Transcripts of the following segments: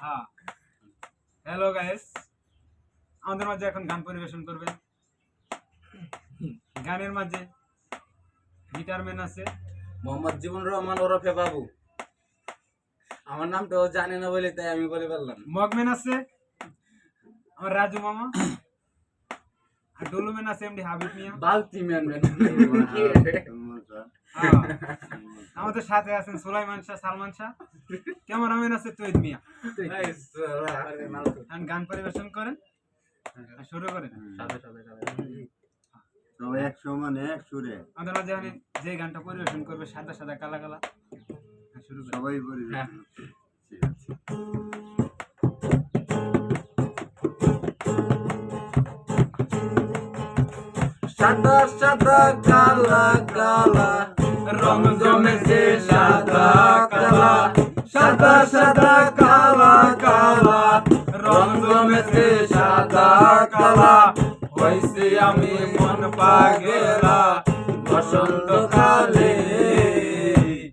হ্যাঁ hello guys, আমাদের মাঝে এখন গান পরিবেশন করবে। গানের মাঝে গিটারম্যান আছে মোহাম্মদ জীবন রহমান ওরফে বাবু। আমার নাম তো জানি না বলে তাই আমি বলে বললাম। মগম্যান আছে আমার রাজু মামা, আর ডলুম্যান আছে এমডি হাবিব মিয়া। বালতি ম্যান ম্যান হ্যাঁ, আমাদের সাথে আছেন সুলাইমান শাহ, সালমান শাহ, ক্যামেরাম্যান আছে তৈদ মিয়া। এখন গান পরিবেশন করেন, শুরু করেন। সবাই এক সমানে এক সুরে আমাদের মাঝে এখন যে গানটা পরিবেশন করবে সাদা সাদা কালা কালা, শুরু করেন। সবাই পরিবেশন ঠিক আছে। সাদা সাদা কালা কালা রং জমেছে সাদা কালা, সাদা সাদা কালা কালা রং জমেছে সাদা কালা। হইছি আমি মন পাগেলা বসন্ত কালে,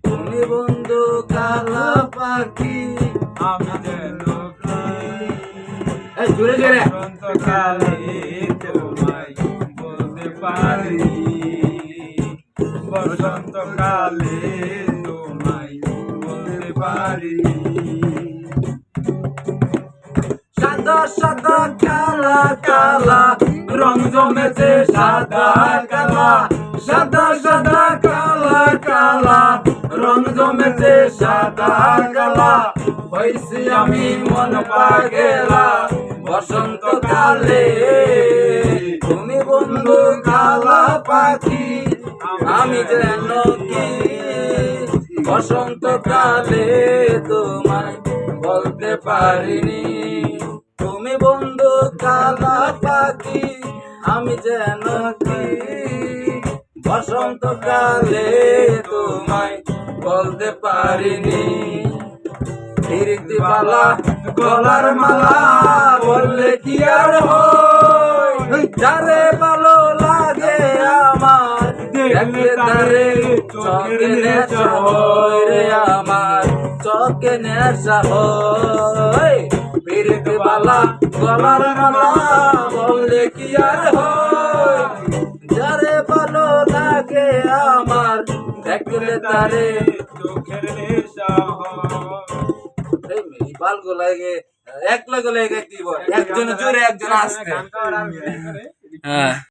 তুমি বন্ধু কালা পাখি আমি যেন জোরে জোরে বসন্ত কালে তোমায় বলতে পারি, বসন্ত কালে তোমায় বলতে পারি। সাদা সাদা কালা কালা রং জমেছে সাদা কালা, সাদা সাদা কালা কালা রং জমেছে সাদা কালা। হইছি আমি মন পাগেলা বসন্ত কালে, তুমি বন্ধু কালা পাখি আমি যেন কি বসন্ত কালে তোমায় বলতে পারিনি। তুমি বন্ধু কালা পাখি আমি যেন কি বসন্ত কালে তোমায় বলতে পারিনি। ফিরতি পালা গলার মালা বললে কি আর হয়, যারে ভালো লাগে আমার দেখলে তারে চোখে নেশা হয় রে, আমার চোখে নেশা হয়। ফিরতি পালা গলার মালা বললে কি আর হয়, যারে ভালো লাগে আমার দেখলে তারে চোখের নেশা হয়। বাল গোলাগে এক লাগে দিব, একজন জোরে একজন আসতে। গানটা আর আমি করে। হ্যাঁ।